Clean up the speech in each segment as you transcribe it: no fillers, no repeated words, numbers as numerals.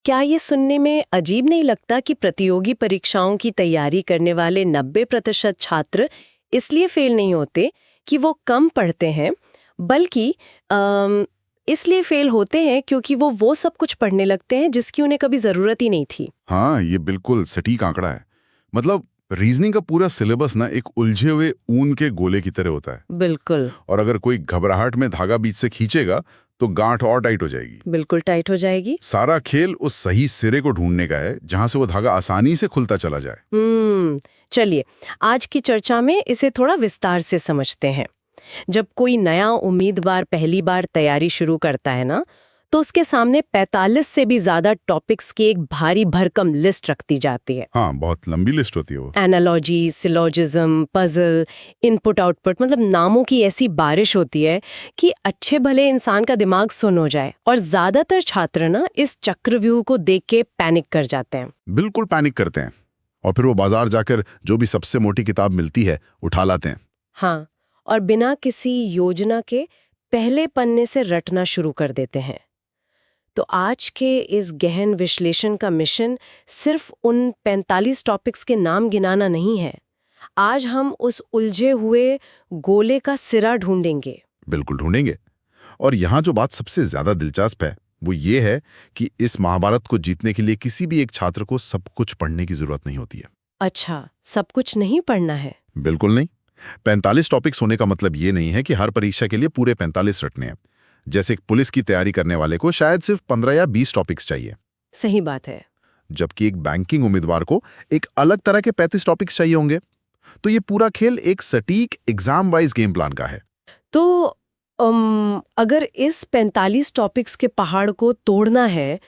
क्या ये सुनने में अजीब नहीं लगता कि प्रतियोगी परीक्षाओं की तैयारी करने वाले 90% छात्र इसलिए फेल नहीं होते कि वो कम पढ़ते हैं, बल्कि इसलिए फेल होते हैं क्योंकि वो सब कुछ पढ़ने लगते हैं जिसकी उन्हें कभी जरूरत ही नहीं थी। हाँ, ये बिल्कुल सटीक आंकड़ा है। मतलब रीजनिंग का पूरा सिलेबस ना एक उलझे हुए ऊन के गोले की तरह होता है। बिल्कुल। और अगर कोई घबराहट में धागा बीच से खींचेगा तो गांठ और टाइट हो जाएगी। बिल्कुल टाइट हो जाएगी। सारा खेल उस सही सिरे को ढूंढने का है जहां से वो धागा आसानी से खुलता चला जाए। चलिए, आज की चर्चा में इसे थोड़ा विस्तार से समझते हैं। जब कोई नया उम्मीदवार पहली बार तैयारी शुरू करता है ना, तो उसके सामने 45 से भी ज्यादा टॉपिक्स की एक भारी भरकम लिस्ट रखती जाती है। हाँ, बहुत लंबी लिस्ट होती है वो। Analogy, syllogism, puzzle, input output, मतलब नामों की ऐसी बारिश होती है कि अच्छे भले इंसान का दिमाग सुन हो जाए। और ज्यादातर छात्र ना इस चक्रव्यूह को देख के पैनिक कर जाते हैं। बिल्कुल पैनिक करते हैं और फिर वो बाजार जाकर जो भी सबसे मोटी किताब मिलती है उठा लाते हैं। हाँ, और बिना किसी योजना के पहले पन्ने से रटना शुरू कर देते हैं। तो आज के इस गहन विश्लेषण का मिशन सिर्फ उन 45 टॉपिक्स के नाम गिनाना नहीं है। आज हम उस उलझे हुए गोले का सिरा ढूंढेंगे। बिल्कुल ढूंढेंगे। और यहाँ जो बात सबसे ज्यादा दिलचस्प है वो ये है कि इस महाभारत को जीतने के लिए किसी भी एक छात्र को सब कुछ पढ़ने की जरूरत नहीं होती है। अच्छा, सब कुछ नहीं पढ़ना है? बिल्कुल नहीं। 45 टॉपिक्स होने का मतलब ये नहीं है कि हर परीक्षा के लिए पूरे 45 रटने हैं। जैसे एक पुलिस की तैयारी करने वाले को शायद सिर्फ 15 या 20 टॉपिक्स चाहिए। सही बात है। जबकि एक बैंकिंग उम्मीदवार को एक अलग तरह के 35 टॉपिक्स चाहिए होंगे। तो ये पूरा खेल एक सटीक एग्जाम वाइज गेम प्लान का है। तो अगर इस 45 टॉपिक्स के पहाड़ को तोड़ना है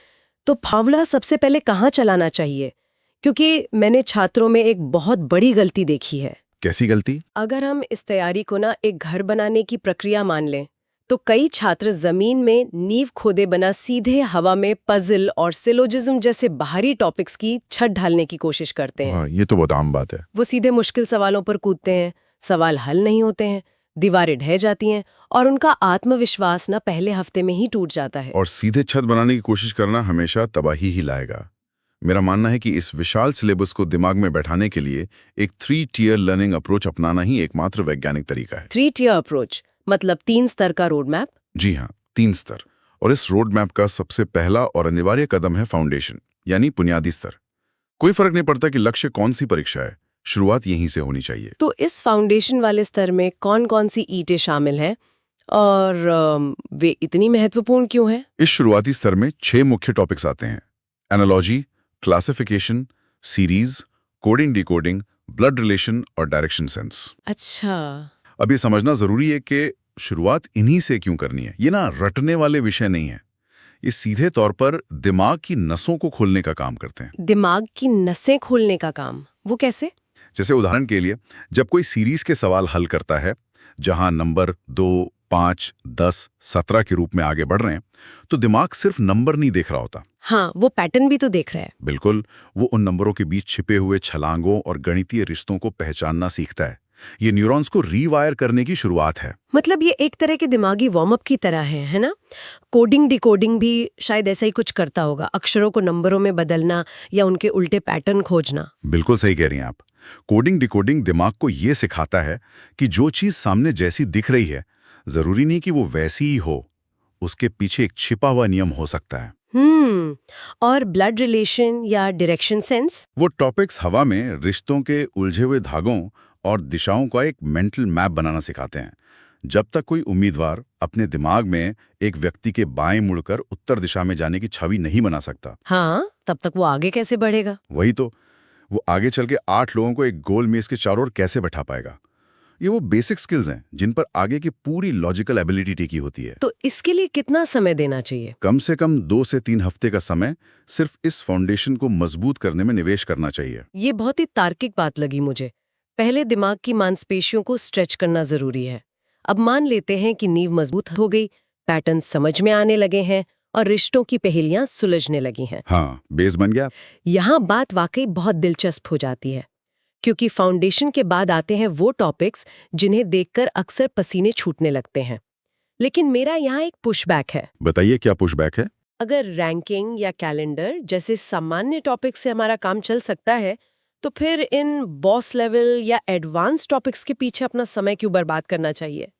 तो फावड़ा सबसे पहले कहाँ चलाना चाहिए? क्योंकि मैंने छात्रों में एक बहुत बड़ी गलती देखी है। कैसी गलती? अगर हम इस तैयारी को ना एक घर बनाने की प्रक्रिया मान लें, तो कई छात्र जमीन में नींव खोदे बना सीधे हवा में पजल और सिलोजिज्म जैसे बाहरी टॉपिक्स की छत ढालने की कोशिश करते हैं। हाँ, ये तो बहुत आम बात है। वो सीधे मुश्किल सवालों पर कूदते हैं, सवाल हल नहीं होते हैं, दीवारें ढह जाती हैं और उनका आत्मविश्वास ना पहले हफ्ते में ही टूट जाता है। और सीधे छत बनाने की कोशिश करना हमेशा तबाही ही लाएगा। मेरा मानना है कि इस विशाल सिलेबस को दिमाग में बैठाने के लिए एक 3 टियर लर्निंग अप्रोच अपनाना ही एकमात्र वैज्ञानिक तरीका है। 3 टियर अप्रोच मतलब 3 स्तर का रोड मैप? जी हाँ, 3 स्तर। और इस रोड मैप का सबसे पहला और अनिवार्य कदम है फाउंडेशन, यानी बुनियादी स्तर। कोई फर्क नहीं पड़ता कि लक्ष्य कौन सी परीक्षा है, शुरुआत यहीं से होनी चाहिए। तो इस फाउंडेशन वाले स्तर में कौन कौन सी ईंटें शामिल हैं और वे इतनी महत्वपूर्ण क्यों हैं? इस शुरुआती स्तर में 6 मुख्य टॉपिक्स आते हैं: analogy, classification, series, coding decoding, blood relation और डायरेक्शन सेंस। अच्छा। अब ये समझना जरूरी है कि शुरुआत इन्हीं से क्यों करनी है। ये ना रटने वाले विषय नहीं है, ये सीधे तौर पर दिमाग की नसों को खोलने का काम करते हैं। दिमाग की नसें खोलने का काम? वो कैसे? जैसे उदाहरण के लिए, जब कोई सीरीज के सवाल हल करता है जहां नंबर 2, 5, 10, 17 के रूप में आगे बढ़ रहे हैं, तो दिमाग सिर्फ नंबर नहीं देख रहा होता। हाँ, वो पैटर्न भी तो देख रहा है। बिल्कुल, वो उन नंबरों के बीच छिपे हुए छलांगों और गणितीय रिश्तों को पहचानना सीखता है। ये न्यूरॉन्स को रीवायर करने की शुरुआत है। मतलब ये एक तरह के दिमागी वार्म अप की तरह है ना? कोडिंग डिकोडिंग भी शायद ऐसा ही कुछ करता होगा, अक्षरों को नंबरों में बदलना या उनके उल्टे पैटर्न खोजना। बिल्कुल सही कह रही हैं आप। कोडिंग डिकोडिंग दिमाग को ये सिखाता है कि जो चीज सामने जैसी दिख रही है, जरूरी नहीं कि वो वैसी ही हो, उसके पीछे एक छिपा हुआ नियम हो सकता है। और ब्लड रिलेशन या डायरेक्शन सेंस? वो टॉपिक्स हवा में रिश्तों के उलझे हुए धागों और दिशाओं का एक मेंटल मैप बनाना सिखाते हैं। जब तक कोई उम्मीदवार अपने दिमाग में एक व्यक्ति के बाएं मुड़कर उत्तर दिशा में जाने की छवि नहीं बना सकता, हाँ, तब तक वो आगे कैसे बढ़ेगा? वही तो, वो आगे चल के 8 लोगों को एक गोल मेज के चारों ओर कैसे बैठा पाएगा। ये वो बेसिक स्किल्स हैं जिन पर आगे की पूरी लॉजिकल एबिलिटी टिकी होती है। तो इसके लिए कितना समय देना चाहिए? कम से कम 2 से 3 हफ्ते का समय सिर्फ इस फाउंडेशन को मजबूत करने में निवेश करना चाहिए। ये बहुत ही तार्किक बात लगी मुझे। पहले दिमाग की मांसपेशियों को स्ट्रेच करना जरूरी है। अब मान लेते हैं कि नींव मजबूत हो गई, पैटर्न समझ में आने लगे हैं और रिश्तों की पहेलियां सुलझने लगी हैं। हाँ, बेस बन गया। यहाँ बात वाकई बहुत दिलचस्प हो जाती है, क्योंकि फाउंडेशन के बाद आते हैं वो टॉपिक्स जिन्हें देखकर अक्सर पसीने छूटने लगते हैं। लेकिन मेरा यहाँ एक पुशबैक है। बताइए, क्या पुशबैक है? अगर रैंकिंग या कैलेंडर जैसे सामान्य टॉपिक से हमारा काम चल सकता है, तो फिर इन बॉस लेवल या एडवांस टॉपिक्स के पीछे अपना समय क्यों बर्बाद करना चाहिए?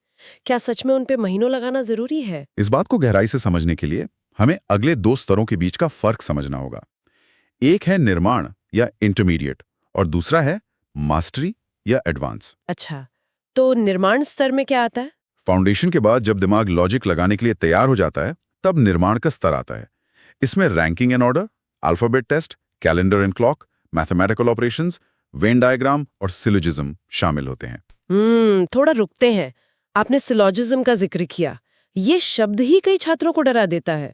क्या सच में उन पे महीनों लगाना जरूरी है? इस बात को गहराई से समझने के लिए हमें अगले दो स्तरों के बीच का फर्क समझना होगा। एक है निर्माण या इंटरमीडिएट और दूसरा है मास्टरी या एडवांस। अच्छा, तो निर्माण स्तर में क्या आता है? फाउंडेशन के बाद जब दिमाग लॉजिक लगाने के लिए तैयार हो जाता है, तब निर्माण का स्तर आता है। इसमें ranking and order, alphabet test, calendar and clock, mathematical operations, Venn diagram और सिलोजिज्म शामिल होते हैं। थोड़ा रुकते हैं। आपने सिलॉजिज्म का जिक्र किया। ये शब्द ही कई छात्रों को डरा देता है।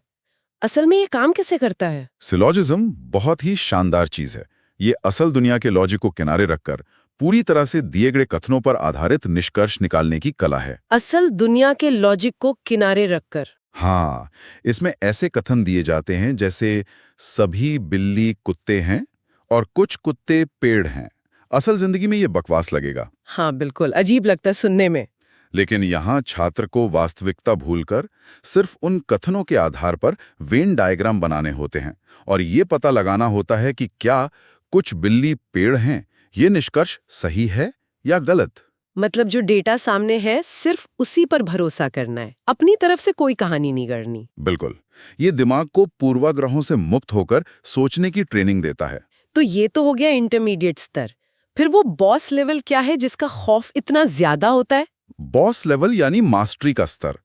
असल में ये काम कैसे करता है? सिलोजिज्म बहुत ही शानदार चीज है। ये असल दुनिया के लॉजिक को किनारे रखकर पूरी तरह से दिए गए कथनों पर आधारित निष्कर्ष निकालने की कला है। असल दुनिया के लॉजिक को किनारे रखकर? हाँ, इसमें ऐसे कथन दिए जाते हैं जैसे सभी बिल्ली कुत्ते हैं और कुछ कुत्ते पेड़ हैं। असल जिंदगी में ये बकवास लगेगा। हाँ बिल्कुल, अजीब लगता है सुनने में। लेकिन यहाँ छात्र को वास्तविकता भूलकर सिर्फ उन कथनों के आधार पर वेन डायग्राम बनाने होते हैं और ये पता लगाना होता है कि क्या कुछ बिल्ली पेड़ हैं, ये निष्कर्ष सही है या गलत। मतलब जो डेटा सामने है सिर्फ उसी पर भरोसा करना है, अपनी तरफ से कोई कहानी नहीं गढ़नी। बिल्कुल, ये दिमाग को पूर्वाग्रहों से मुक्त होकर सोचने की ट्रेनिंग देता है। तो ये तो हो गया इंटरमीडिएट स्तर। फिर वो बॉस लेवल क्या है जिसका खौफ इतना ज्यादा होता है? बॉस लेवल यानी मास्टरी का स्तर।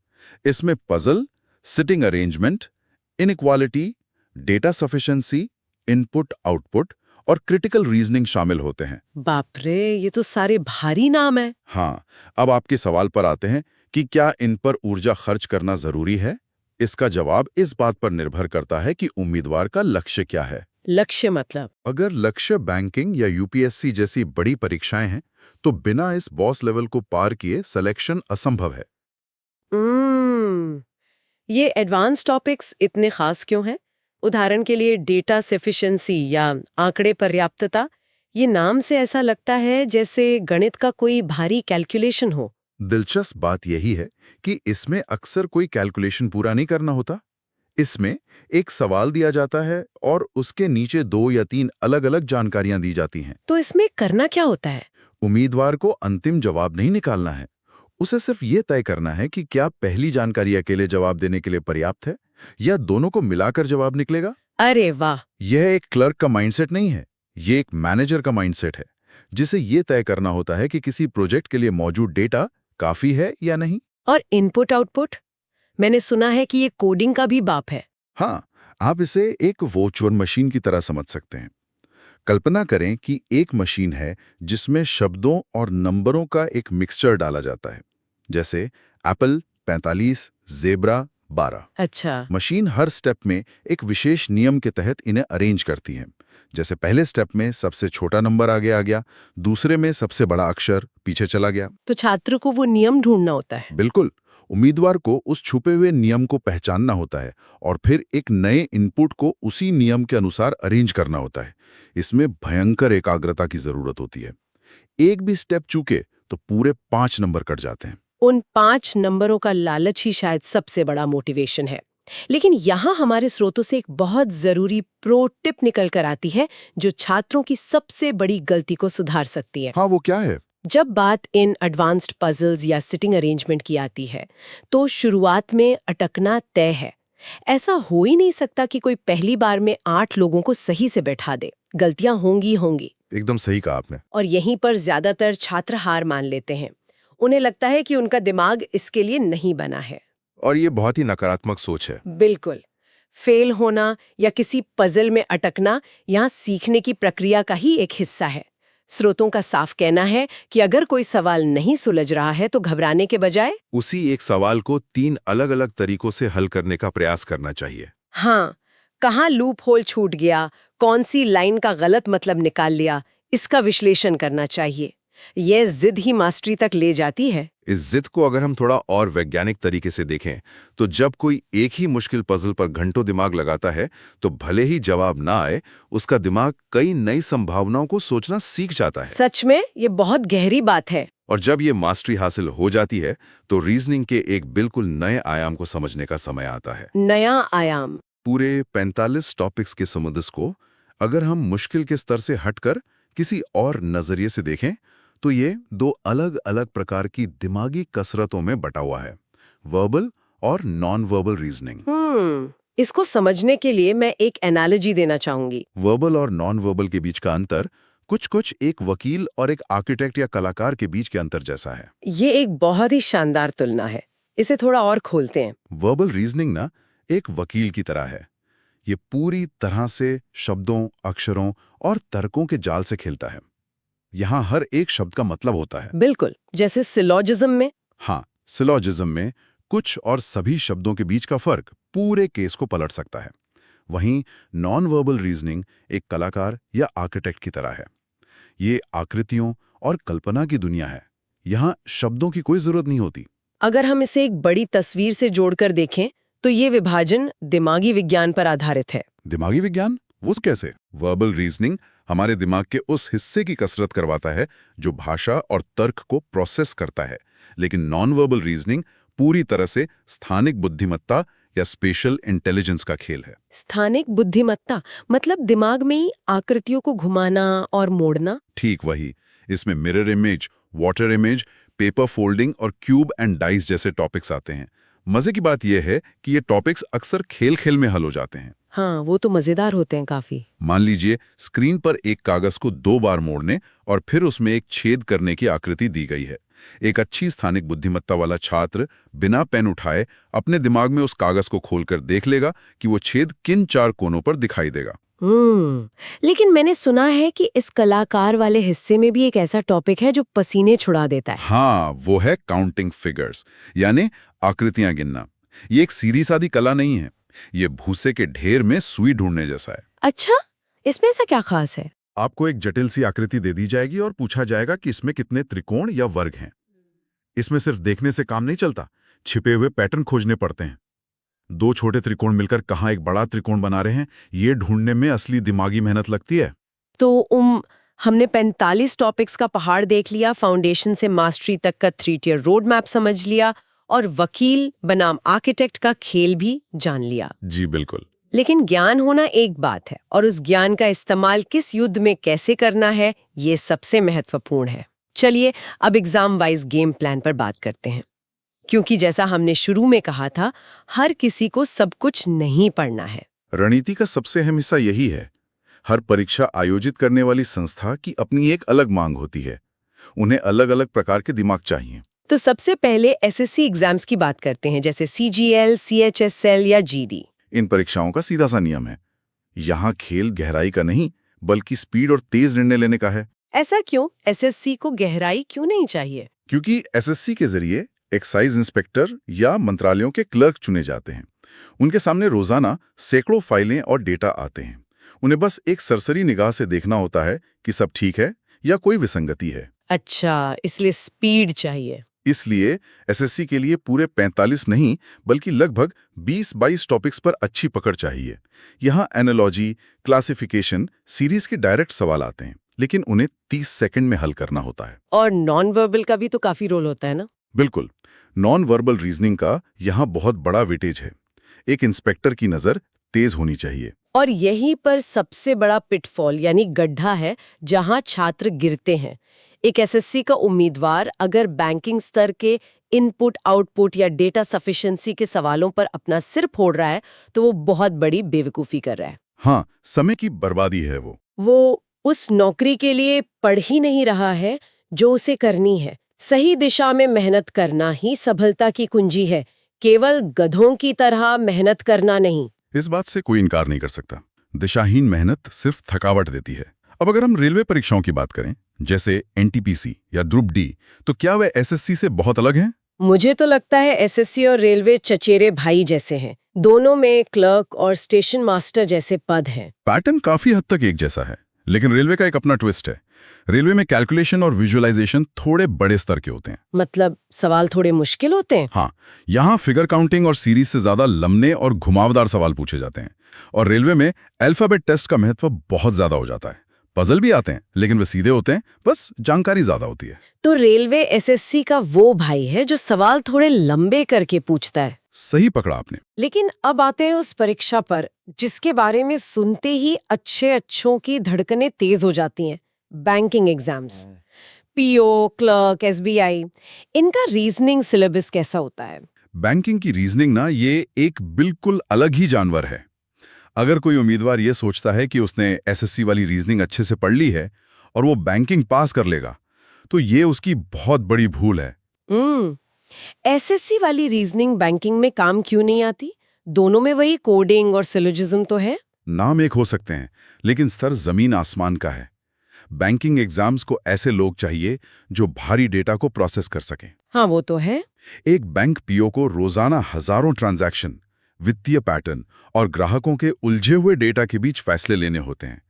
इसमें puzzle, sitting arrangement, inequality, data sufficiency, input output और क्रिटिकल रीजनिंग शामिल होते हैं। बाप रे, ये तो सारे भारी नाम है। हाँ, अब आपके सवाल पर आते हैं कि क्या इन पर ऊर्जा खर्च करना जरूरी है? इसका जवाब इस बात पर निर्भर करता है कि उम्मीदवार का लक्ष्य क्या है। लक्ष्य मतलब? अगर लक्ष्य बैंकिंग या यूपीएससी जैसी बड़ी परीक्षाएं हैं, तो बिना इस बॉस लेवल को पार किए सिलेक्शन असंभव है। ये एडवांस टॉपिक्स इतने खास क्यों हैं? उदाहरण के लिए डेटा सफिशिएंसी या आंकड़े पर्याप्तता, ये नाम से ऐसा लगता है जैसे गणित का कोई भारी कैलकुलेशन हो। दिलचस्प बात यही है कि इसमें अक्सर कोई कैलकुलेशन पूरा नहीं करना होता। इसमें एक सवाल दिया जाता है और उसके नीचे 2 या 3 अलग-अलग जानकारियां दी जाती हैं। तो इसमें करना क्या होता है? उम्मीदवार को अंतिम जवाब नहीं निकालना है। उसे सिर्फ ये तय करना है कि क्या पहली जानकारी अकेले जवाब देने के लिए पर्याप्त है या दोनों को मिलाकर जवाब निकलेगा। अरे वाह! यह एक क्लर्क का माइंडसेट नहीं है, ये एक मैनेजर का माइंडसेट है, जिसे ये तय करना होता है कि किसी प्रोजेक्ट के लिए मौजूद डेटा काफी है या नहीं। और इनपुट आउटपुट? मैंने सुना है कि ये कोडिंग का भी बाप है। हाँ, आप इसे एक वर्चुअल मशीन की तरह समझ सकते हैं। कल्पना करें कि एक मशीन है जिसमें शब्दों और नंबरों का एक मिक्सचर डाला जाता है, जैसे एप्पल 45, ज़ेब्रा 12। अच्छा। मशीन हर स्टेप में एक विशेष नियम के तहत इन्हें अरेंज करती है। जैसे पहले स्टेप में सबसे छोटा नंबर आगे आ गया, दूसरे में सबसे बड़ा अक्षर पीछे चला गया। तो छात्र को वो नियम ढूंढना होता है। बिल्कुल, उम्मीदवार को उस छुपे हुए नियम को पहचानना होता है और फिर एक नए इनपुट को उसी नियम के अनुसार अरेंज करना होता है। इसमें भयंकर एकाग्रता की जरूरत होती है। एक भी स्टेप चूके तो पूरे 5 नंबर कट जाते हैं। उन 5 नंबरों का लालच ही शायद सबसे बड़ा मोटिवेशन है। लेकिन यहाँ हमारे स्रोतों से एक बहुत जरूरी प्रो टिप निकल कर आती है जो छात्रों की सबसे बड़ी गलती को सुधार सकती है। हाँ, वो क्या है? जब बात इन एडवांस्ड पजल्स या सिटिंग अरेंजमेंट की आती है, तो शुरुआत में अटकना तय है। ऐसा हो ही नहीं सकता कि कोई पहली बार में 8 लोगों को सही से बैठा दे। गलतियां होंगी। एकदम सही कहा आपने। और यहीं पर ज्यादातर छात्र हार मान लेते हैं। उन्हें लगता है कि उनका दिमाग इसके लिए नहीं बना है। और ये बहुत ही नकारात्मक सोच है। बिल्कुल। फेल होना या किसी पजल में अटकना यहाँ सीखने की प्रक्रिया का ही एक हिस्सा है। स्रोतों का साफ कहना है कि अगर कोई सवाल नहीं सुलझ रहा है तो घबराने के बजाय उसी एक सवाल को 3 अलग-अलग तरीकों से हल करने का प्रयास करना चाहिए। हाँ, कहाँ लूप होल छूट गया, कौन सी लाइन का गलत मतलब निकाल लिया, इसका विश्लेषण करना चाहिए। यह जिद ही मास्टरी तक ले जाती है। इस जिद को अगर हम थोड़ा और वैज्ञानिक तरीके से देखें, तो जब कोई एक ही मुश्किल पजल पर घंटों दिमाग लगाता है, तो भले ही जवाब ना आए, उसका दिमाग कई नई संभावनाओं को सोचना सीख जाता है। सच में ये बहुत गहरी बात है। और जब ये मास्टरी हासिल हो जाती है, तो रीजनिंग के एक बिल्कुल नए आयाम को समझने का समय आता है। नया आयाम पूरे 45 टॉपिक्स के समुद्र को अगर हम मुश्किल के स्तर से हटकर किसी और नजरिए से देखें तो ये दो अलग अलग प्रकार की दिमागी कसरतों में बटा हुआ है, वर्बल और नॉन वर्बल रीजनिंग। इसको समझने के लिए मैं एक एनालॉजी देना चाहूंगी। वर्बल और नॉन वर्बल के बीच का अंतर कुछ एक वकील और एक आर्किटेक्ट या कलाकार के बीच के अंतर जैसा है। ये एक बहुत ही शानदार तुलना है, इसे थोड़ा और खोलते हैं। वर्बल रीजनिंग ना एक वकील की तरह है। ये पूरी तरह से शब्दों, अक्षरों और तर्कों के जाल से खेलता है। यहाँ हर एक शब्द का मतलब होता है। बिल्कुल, जैसे सिलोजिज्म में। हाँ, सिलोजिज्म में कुछ और सभी शब्दों के बीच का फर्क पूरे केस को पलट सकता है। वहीं नॉन वर्बल रीजनिंग एक कलाकार या आर्किटेक्ट की तरह है। ये आकृतियों और कल्पना की दुनिया है। यहाँ शब्दों की कोई जरूरत नहीं होती। अगर हम इसे एक बड़ी तस्वीर से जोड़कर देखें तो ये विभाजन दिमागी विज्ञान पर आधारित है। दिमागी विज्ञान? वो कैसे? वर्बल रीजनिंग हमारे दिमाग के उस हिस्से की कसरत करवाता है जो भाषा और तर्क को प्रोसेस करता है, लेकिन नॉन वर्बल रीजनिंग पूरी तरह से स्थानिक बुद्धिमत्ता या स्पेशल इंटेलिजेंस का खेल है। स्थानिक बुद्धिमत्ता मतलब दिमाग में ही आकृतियों को घुमाना और मोड़ना? ठीक वही। इसमें mirror image, water image, paper folding और क्यूब एंड डाइस जैसे टॉपिक्स आते हैं। मजे की बात यह है कि ये टॉपिक्स अक्सर खेल में हल हो जाते हैं। हाँ, वो तो मजेदार होते हैं काफी। मान लीजिए स्क्रीन पर एक कागज को 2 बार मोड़ने और फिर उसमें एक छेद करने की आकृति दी गई है। एक अच्छी स्थानिक बुद्धिमत्ता वाला छात्र बिना पेन उठाए अपने दिमाग में उस कागज को खोलकर देख लेगा कि वो छेद किन 4 कोनों पर दिखाई देगा। लेकिन मैंने सुना है कि इस कलाकार वाले हिस्से में भी एक ऐसा टॉपिक है जो पसीने छुड़ा देता है। हाँ, वो है काउंटिंग फिगर्स, यानी आकृतियां गिनना। ये एक सीधी सादी कला नहीं है। ये भूसे के ढेर में सुई ढूंढने जैसा है। अच्छा, इसमें ऐसा क्या खास है? आपको एक जटिल सी आकृति दे दी जाएगी और पूछा जाएगा कि इसमें कितने त्रिकोण या वर्ग हैं। इसमें सिर्फ देखने से काम नहीं चलता, छिपे हुए पैटर्न खोजने पड़ते हैं। 2 छोटे त्रिकोण मिलकर कहाँ एक बड़ा त्रिकोण बना रहे हैं, ये ढूंढने में असली दिमागी मेहनत लगती है। तो हमने 45 टॉपिक्स का पहाड़ देख लिया, फाउंडेशन से मास्टरी तक का 3 टियर रोड मैप समझ लिया और वकील बनाम आर्किटेक्ट का खेल भी जान लिया। जी बिल्कुल। लेकिन ज्ञान होना एक बात है और उस ज्ञान का इस्तेमाल किस युद्ध में कैसे करना है, ये सबसे महत्वपूर्ण है। चलिए अब एग्जाम वाइज गेम प्लान पर बात करते हैं, क्योंकि जैसा हमने शुरू में कहा था, हर किसी को सब कुछ नहीं पढ़ना है। रणनीति का सबसे अहम हिस्सा यही है। हर परीक्षा आयोजित करने वाली संस्था की अपनी एक अलग मांग होती है। उन्हें अलग अलग प्रकार के दिमाग चाहिए। तो सबसे पहले एसएससी एग्जाम्स की बात करते हैं, जैसे सीजीएल, सीएचएसएल या जीडी। इन परीक्षाओं का सीधा सा नियम है, यहाँ खेल गहराई का नहीं बल्कि स्पीड और तेज निर्णय लेने का है। ऐसा क्यों? एसएससी को गहराई क्यों नहीं चाहिए? क्योंकि एसएससी के जरिए एक्साइज इंस्पेक्टर या मंत्रालयों के क्लर्क चुने जाते हैं। उनके सामने रोजाना सैकड़ों फाइलें और डेटा आते हैं। उन्हें बस एक सरसरी निगाह से देखना होता है कि सब ठीक है या कोई विसंगति है। अच्छा, इसलिए स्पीड चाहिए। इसलिए एसएससी के लिए पूरे 45 नहीं बल्कि लगभग 20-22 टॉपिक्स पर अच्छी पकड़ चाहिए। यहाँ एनालॉजी, क्लासिफिकेशन, सीरीज के डायरेक्ट सवाल आते हैं, लेकिन उन्हें 30 सेकंड में हल करना होता है। और नॉन वर्बल का भी तो काफी रोल होता है ना? बिल्कुल। नॉन वर्बल रीजनिंग का यहाँ बहुत बड़ा वेटेज है। एक इंस्पेक्टर की नजर तेज होनी चाहिए। और यहीं पर सबसे बड़ा पिटफॉल यानी गड्ढा है जहां छात्र गिरते हैं। एक एसएससी का उम्मीदवार अगर बैंकिंग स्तर के इनपुट, आउटपुट या डेटा सफिशिएंसी के सवालों पर अपना सिर फोड़ रहा है तो वो बहुत बड़ी बेवकूफ़ी कर रहा है। हाँ, समय की बर्बादी है वो उस नौकरी के लिए पढ़ ही नहीं रहा है जो उसे करनी है। सही दिशा में मेहनत करना ही सफलता की कुंजी है, केवल गधों की तरह मेहनत करना नहीं। इस बात से कोई इनकार नहीं कर सकता। दिशाहीन मेहनत सिर्फ थकावट देती है। अब अगर हम रेलवे परीक्षाओं की बात करें, जैसे एनटीपीसी या ग्रुप डी, तो क्या वे एसएससी से बहुत अलग हैं? मुझे तो लगता है एसएससी और रेलवे चचेरे भाई जैसे हैं। दोनों में क्लर्क और स्टेशन मास्टर जैसे पद हैं। पैटर्न काफी हद तक एक जैसा है, लेकिन रेलवे का एक अपना ट्विस्ट है। रेलवे में कैलकुलेशन और विजुअलाइजेशन थोड़े बड़े स्तर के होते हैं। मतलब सवाल थोड़े मुश्किल होते हैं? हाँ, यहाँ फिगर काउंटिंग और सीरीज से ज्यादा लंबे और घुमावदार सवाल पूछे जाते हैं। और रेलवे में अल्फाबेट टेस्ट का महत्व बहुत ज्यादा हो जाता है। पजल भी आते हैं, लेकिन वे सीधे होते हैं, बस जानकारी ज्यादा होती है। तो रेलवे एसएससी का वो भाई है जो सवाल थोड़े लंबे करके पूछता है। सही पकड़ा आपने। लेकिन अब आते हैं उस परीक्षा पर जिसके बारे में सुनते ही अच्छों की धड़कनें तेज हो जाती हैं। Banking exams, PO, clerk, SBI, इनका रीजनिंग सिलेबस कैसा होता है? बैंकिंग की रीजनिंग ना, ये एक बिल्कुल अलग ही जानवर है। अगर कोई उम्मीदवार ये सोचता है कि उसने एसएससी वाली रीजनिंग अच्छे से पढ़ ली है और वो बैंकिंग पास कर लेगा, तो ये उसकी बहुत बड़ी भूल है। एसएससी वाली रीजनिंग बैंकिंग में काम क्यों नहीं आती? दोनों में वही कोडिंग और सिलोजिज्म तो है। नाम एक हो सकते हैं, लेकिन स्तर जमीन आसमान का है। बैंकिंग एग्जाम्स को ऐसे लोग चाहिए जो भारी डेटा को प्रोसेस कर सकें। हाँ, वो तो है। एक बैंक पीओ को रोजाना हजारों ट्रांजैक्शन, वित्तीय पैटर्न और ग्राहकों के उलझे हुए डेटा के बीच फैसले लेने होते हैं।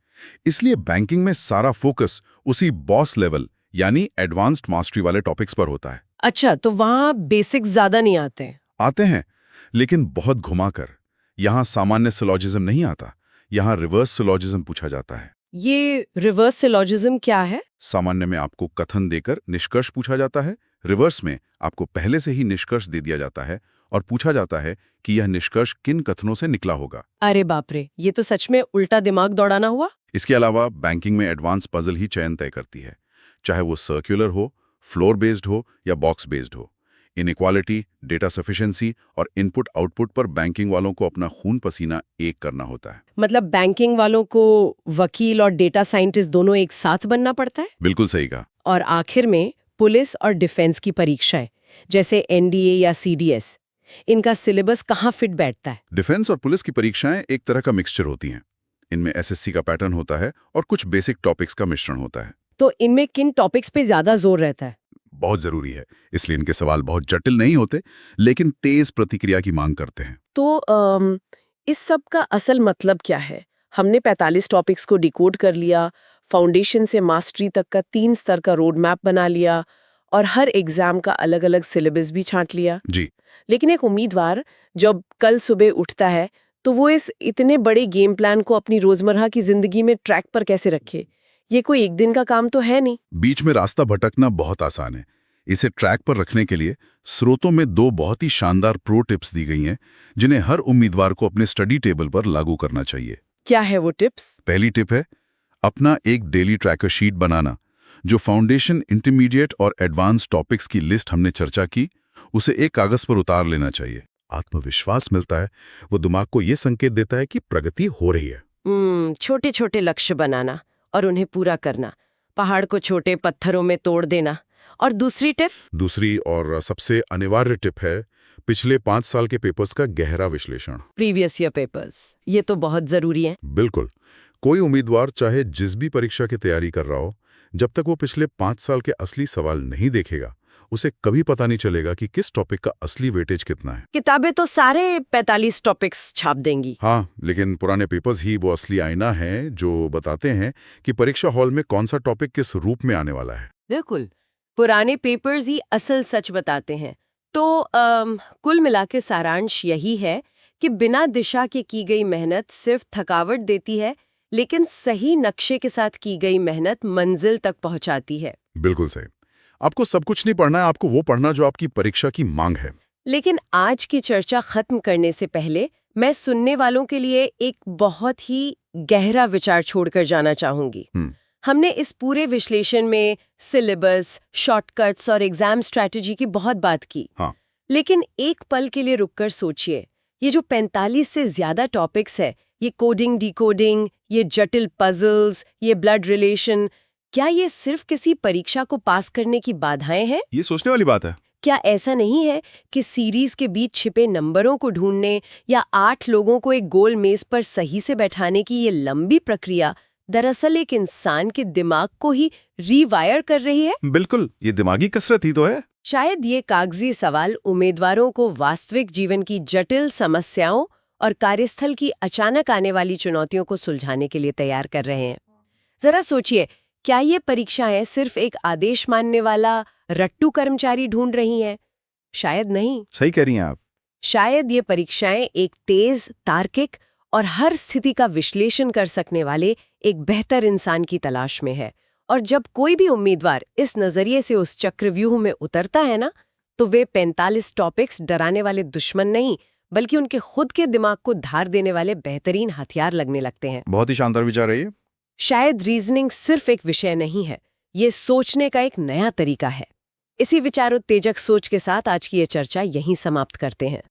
इसलिए बैंकिंग में सारा फोकस उसी बॉस लेवल यानी एडवांस्ड मास्टरी वाले टॉपिक्स पर होता है। अच्छा, तो वहाँ बेसिक्स ज्यादा नहीं आते? आते हैं, लेकिन बहुत घुमाकर। यहाँ सामान्य सिलॉजिज्म नहीं आता, यहाँ रिवर्स सिलॉजिज्म पूछा जाता है। ये रिवर्स सिलॉजिज्म क्या है? सामान्य में आपको कथन देकर निष्कर्ष पूछा जाता है, रिवर्स में आपको पहले से ही निष्कर्ष दे दिया जाता है और पूछा जाता है कि यह निष्कर्ष किन कथनों से निकला होगा। अरे बाप रे, ये तो सच में उल्टा दिमाग दौड़ाना हुआ। इसके अलावा बैंकिंग में एडवांस पजल ही चयन तय करती है, चाहे वो सर्कुलर हो, फ्लोर बेस्ड हो या बॉक्स बेस्ड हो। इनइक्वालिटी, डेटा सफिशिएंसी और इनपुट आउटपुट पर बैंकिंग वालों को अपना खून पसीना एक करना होता है। मतलब बैंकिंग वालों को वकील और डेटा साइंटिस्ट दोनों एक साथ बनना पड़ता है। बिल्कुल सही कहा। और आखिर में पुलिस और डिफेंस की परीक्षाएं, जैसे एनडीए या सीडीएस, इनका सिलेबस कहाँ फिट बैठता है? डिफेंस और पुलिस की परीक्षाएं एक तरह का मिक्सचर होती हैं। इनमें एसएससी का पैटर्न होता है और कुछ बेसिक टॉपिक्स का मिश्रण होता है। तो इनमें किन टॉपिक्स पे ज्यादा जोर रहता है? बहुत जरूरी है, इसलिए इनके सवाल बहुत जटिल नहीं होते, लेकिन तेज प्रतिक्रिया की मांग करते हैं। तो इस सब का असल मतलब क्या है? हमने 45 टॉपिक्स को डिकोड कर लिया, फाउंडेशन से मास्टरी तक का 3 स्तर का रोड मैप बना लिया और हर एग्जाम का अलग-अलग सिलेबस भी छांट लिया। जी। लेकिन एक उम्मीदवार जब कल सुबह उठता है तो वो इस इतने बड़े गेम प्लान को अपनी रोजमर्रा की जिंदगी में ट्रैक पर कैसे रखे? ये कोई एक दिन का काम तो है नहीं। बीच में रास्ता भटकना बहुत आसान है। इसे ट्रैक पर रखने के लिए स्रोतों में 2 बहुत ही शानदार प्रो टिप्स दी गई हैं, जिन्हें हर उम्मीदवार को अपने स्टडी टेबल पर लागू करना चाहिए। क्या है वो टिप्स? पहली टिप है अपना एक डेली ट्रैकर शीट बनाना। जो फाउंडेशन, इंटरमीडिएट और एडवांस टॉपिक्स की लिस्ट हमने चर्चा की, उसे एक कागज पर उतार लेना चाहिए। आत्मविश्वास मिलता है, वो दिमाग को ये संकेत देता है कि प्रगति हो रही है। छोटे छोटे लक्ष्य बनाना और उन्हें पूरा करना, पहाड़ को छोटे पत्थरों में तोड़ देना। और दूसरी टिप? दूसरी और सबसे अनिवार्य टिप है पिछले 5 साल के पेपर्स का गहरा विश्लेषण। प्रीवियस ईयर पेपर्स, ये तो बहुत जरूरी है। बिल्कुल। कोई उम्मीदवार चाहे जिस भी परीक्षा की तैयारी कर रहा हो, जब तक वो पिछले 5 साल के असली सवाल नहीं देखेगा, उसे कभी पता नहीं चलेगा कि किस टॉपिक का असली वेटेज कितना है। किताबें तो सारे 45 टॉपिक्स छाप देंगी। हाँ, लेकिन पुराने पेपर्स ही वो असली आईना है जो बताते हैं कि परीक्षा हॉल में कौन सा टॉपिक किस रूप में आने वाला है। बिल्कुल, पुराने पेपर्स ही असल सच बताते हैं। तो कुल मिला के सारांश यही है कि बिना दिशा के की गई मेहनत सिर्फ थकावट देती है, लेकिन सही नक्शे के साथ की गई मेहनत मंजिल तक पहुंचाती है। बिल्कुल सही। आपको सब कुछ नहीं पढ़ना है, आपको वो पढ़ना जो आपकी परीक्षा की मांग है। लेकिन आज की चर्चा खत्म करने से पहले मैं सुनने वालों के लिए एक बहुत ही गहरा विचार छोड़कर जाना चाहूंगी। हमने इस पूरे विश्लेषण में सिलेबस, शॉर्टकट्स और एग्जाम स्ट्रैटेजी की बहुत बात की। हाँ। लेकिन एक पल के लिए रुककर सोचिए, ये जो 45 से ज्यादा टॉपिक्स है, ये कोडिंग, डिकोडिंग, ये जटिल पजल्स, ये ब्लड रिलेशन, क्या ये सिर्फ किसी परीक्षा को पास करने की बाधाएं हैं? ये सोचने वाली बात है। क्या ऐसा नहीं है कि सीरीज के बीच छिपे नंबरों को ढूंढने या 8 लोगों को एक गोल मेज पर सही से बैठाने की ये लंबी प्रक्रिया दरअसल एक इंसान के दिमाग को ही रीवायर कर रही है? बिल्कुल, ये दिमागी कसरत ही तो है। शायद ये कागजी सवाल उम्मीदवारों को वास्तविक जीवन की जटिल समस्याओं और कार्यस्थल की अचानक आने वाली चुनौतियों को सुलझाने के लिए तैयार कर रहे हैं। जरा सोचिए, क्या ये परीक्षाएं सिर्फ एक आदेश मानने वाला रट्टू कर्मचारी ढूंढ रही हैं? शायद नहीं। सही कह रही हैं आप। शायद ये परीक्षाएं एक तेज, तार्किक और हर स्थिति का विश्लेषण कर सकने वाले एक बेहतर इंसान की तलाश में है। और जब कोई भी उम्मीदवार इस नजरिए से उस चक्रव्यूह में उतरता है ना, तो वे 45 टॉपिक्स डराने वाले दुश्मन नहीं, बल्कि उनके खुद के दिमाग को धार देने वाले बेहतरीन हथियार लगने लगते हैं। बहुत ही शानदार विचार है ये। शायद रीजनिंग सिर्फ एक विषय नहीं है, ये सोचने का एक नया तरीका है। इसी विचारोत्तेजक सोच के साथ आज की ये चर्चा यहीं समाप्त करते हैं।